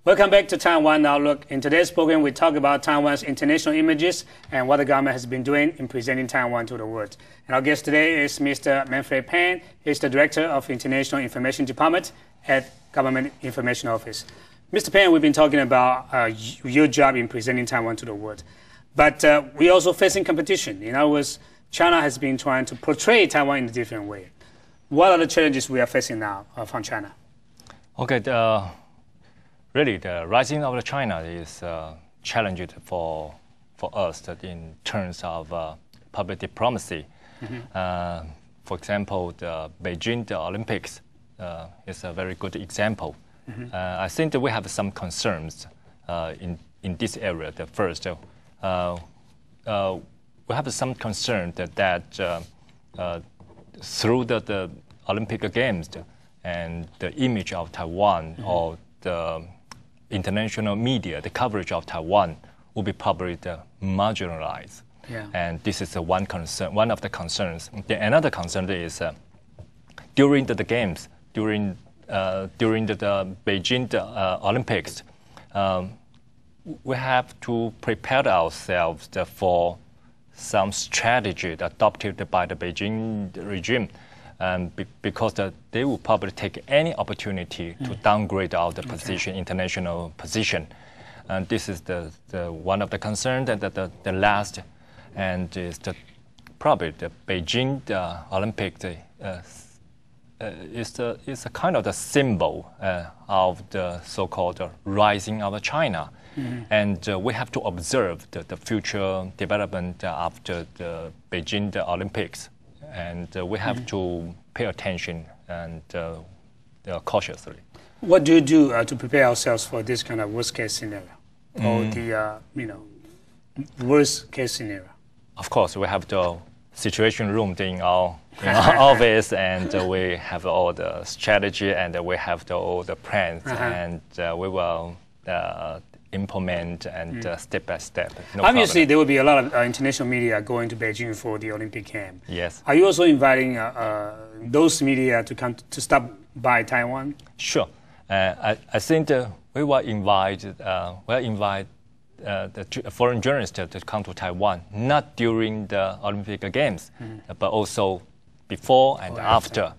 Welcome back to Taiwan Outlook. In today's program, we talk about Taiwan's international images and what the government has been doing in presenting Taiwan to the world. And our guest today is Mr. Manfred Peng. He's the Director of International Information Department at Government Information Office. Mr. Peng, we've been talking about your job in presenting Taiwan to the world. But we're also facing competition. In other words, China has been trying to portray Taiwan in a different way. What are the challenges we are facing now from China? Okay, really, the rising of China is challenging for us in terms of public diplomacy. Mm-hmm. For example, the Beijing Olympics is a very good example. Mm-hmm. I think that we have some concerns in this area. The first, we have some concern that through the Olympic Games and the image of Taiwan, mm-hmm. or the international media, the coverage of Taiwan will be probably marginalized. Yeah. And this is one concern, one of the concerns. Another concern is during the games, during the Beijing Olympics, we have to prepare ourselves for some strategy adopted by the Beijing regime. Because they will probably take any opportunity to downgrade our position, international position. And this is the one of the concerns. And the last, and is probably the Beijing Olympics is a kind of the symbol of the so-called rising of China. Mm-hmm. And we have to observe the future development after the Beijing Olympics. And we have to pay attention and cautiously. What do you do to prepare ourselves for this kind of worst-case scenario, or the worst-case scenario? Of course, we have the situation room in our office, and we have all the strategy, and we have all the plans, and we will implement and step by step. No Obviously, problem. there will be a lot of international media going to Beijing for the Olympic camp. Yes. Are you also inviting those media to come to stop by Taiwan? Sure. I think we will invite the foreign journalists to come to Taiwan, not during the Olympic Games, but also before and after.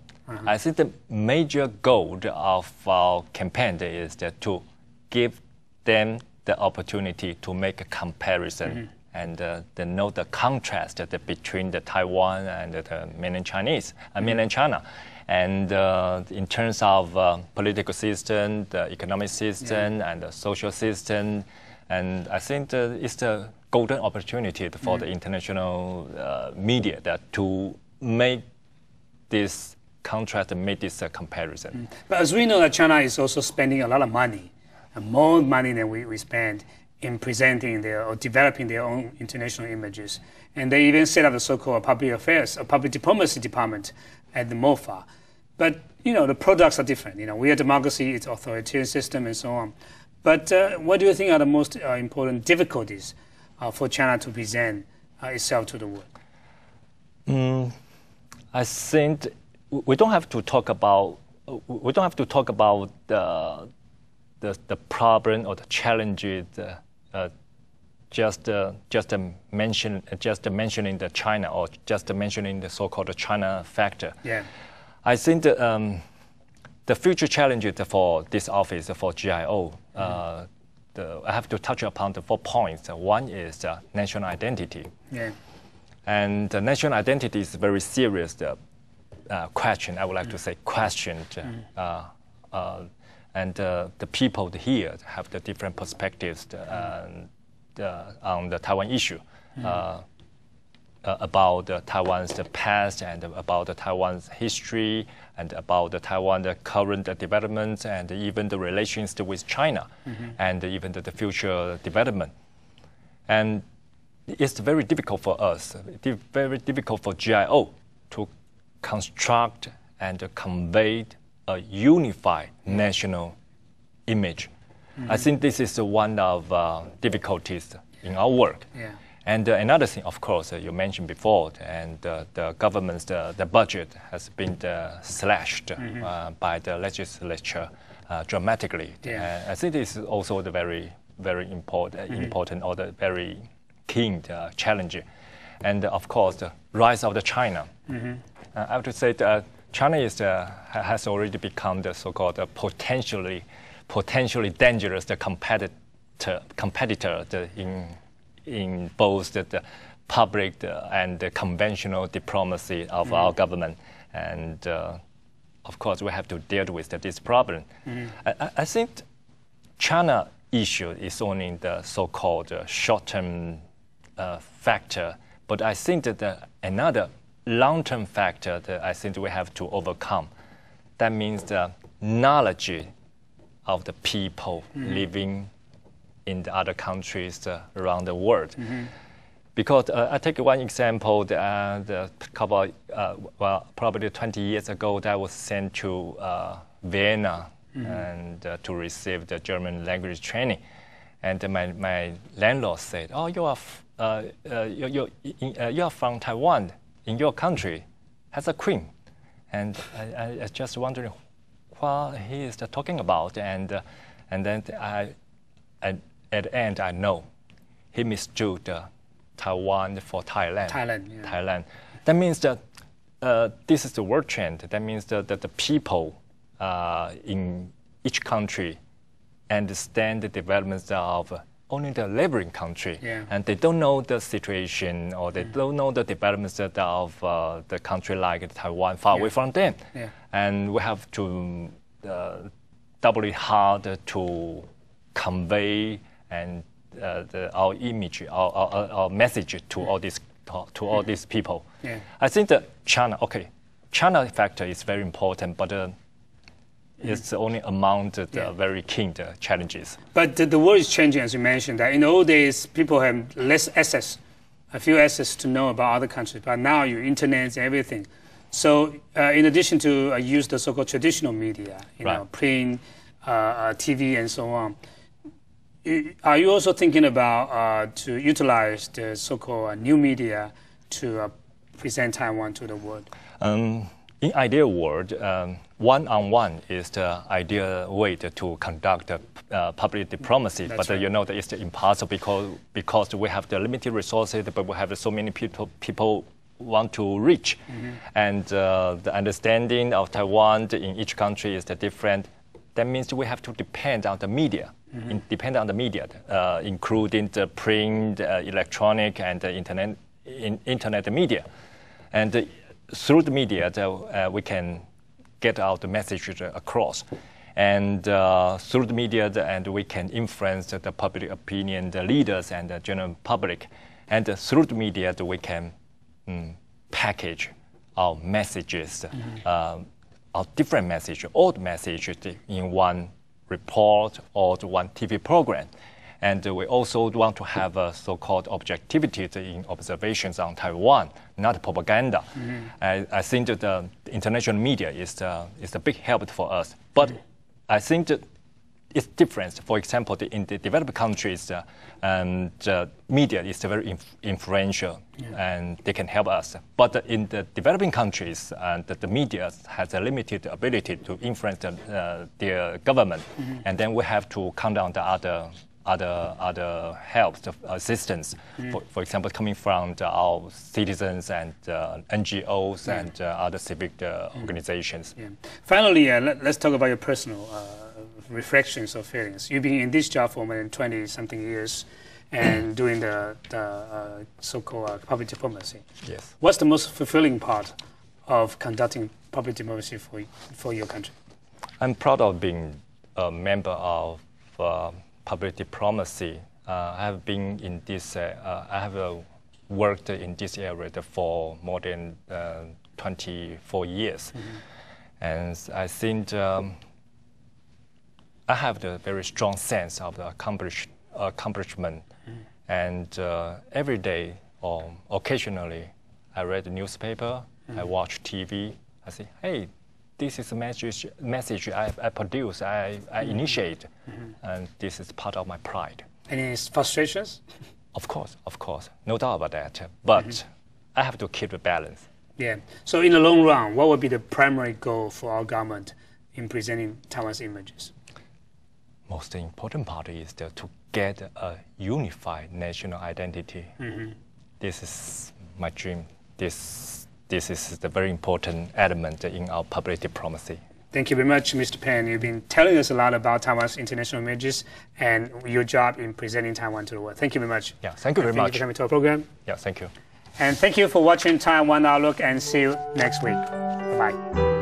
I think the major goal of our campaign is to give them the opportunity to make a comparison and know the contrast between the Taiwan and the mainland China. And in terms of political system, the economic system, and the social system, and I think it's the golden opportunity for the international media to make this contrast and make this comparison. But as we know that China is also spending a lot of money, more money than we spend in presenting or developing their own international images. And they even set up a so-called public affairs, a public diplomacy department at the MOFA. But, the products are different. We are a democracy, it's an authoritarian system, and so on. But what do you think are the most important difficulties for China to present itself to the world? I think we don't have to talk about the problem or the challenges just mentioning the China or just mentioning the so-called China factor. Yeah. I think the future challenges for this office, for GIO, I have to touch upon the 4 points. One is national identity. Yeah. And the national identity is a very serious question, I would like to say questioned. And the people here have the different perspectives on the Taiwan issue, about Taiwan's past and about Taiwan's history and about Taiwan's current developments and even the relations with China and even the future development. And it's very difficult for us, very difficult for GIO to construct and convey a unified national image. I think this is one of difficulties in our work. Yeah. And another thing, of course, you mentioned before, and the government's the budget has been slashed by the legislature dramatically. Yeah. I think this is also the very important or the very keen challenge. And of course, the rise of the China. I have to say that China has already become the so-called potentially dangerous competitor in both the public and the conventional diplomacy of our government. And of course, we have to deal with this problem. I think China issue is only the so-called short-term factor, but I think that another long-term factor that I think we have to overcome. That means the knowledge of the people living in the other countries around the world. Because I take one example, probably 20 years ago, that I was sent to Vienna and to receive the German language training. And my landlord said, "Oh, you are from Taiwan. In your country has a queen." And I just wondering what he is talking about. And then at the end, I know he mistook Taiwan for Thailand. Thailand. That means that this is the world trend. That means that the people in each country understand the developments of only the neighboring country, and they don't know the situation or they don't know the developments of the country like Taiwan far away from them. And we have to doubly hard to convey and our image, our message to all these people. I think that China factor is very important, but it's only among the very keen challenges. But the world is changing, as you mentioned. That in the old days, people have less access, a few access to know about other countries. But now, your internet and everything. So, in addition to use the so-called traditional media, you know, print, TV, and so on, are you also thinking about to utilize the so-called new media to present Taiwan to the world? In ideal world, one-on-one is the ideal way to conduct public diplomacy. But you know that it's impossible because we have the limited resources, but we have so many people want to reach. And the understanding of Taiwan in each country is different. That means we have to depend on the media. Including the print, electronic, and the internet media. And through the media, we can get out the message across. And through the media, and we can influence the public opinion, the leaders, and the general public. And through the media, we can package our messages, our different messages, old messages in one report or one TV program. And we also want to have a so-called objectivity in observations on Taiwan, not propaganda. I think that the international media is a big help for us. But I think that it's different. For example, in the developed countries, the media is very influential, and they can help us. But in the developing countries, the media has a limited ability to influence their government, and then we have to count on the other help, assistance. For example, coming from our citizens and NGOs and other civic organizations. Finally, let's talk about your personal reflections or feelings. You've been in this job for more than 20-something years and doing the so-called public diplomacy. Yes. What's the most fulfilling part of conducting public diplomacy for your country? I'm proud of being a member of public diplomacy. I have been in this. I have worked in this area for more than 24 years, and I think I have the very strong sense of the accomplishment. And every day or occasionally, I read the newspaper, I watch TV. I say, hey, this is a message I produce, I initiate, and this is part of my pride. Any frustrations? Of course, no doubt about that. But I have to keep the balance. Yeah. So in the long run, what would be the primary goal for our government in presenting Taiwan's images? Most important part is to get a unified national identity. This is my dream. This is the very important element in our public diplomacy. Thank you very much, Mr. Peng. You've been telling us a lot about Taiwan's international images and your job in presenting Taiwan to the world. Thank you very much. Yeah, thank you very much. Thank you for coming to our program. Yeah, thank you. And thank you for watching Taiwan Outlook, and see you next week. Bye-bye.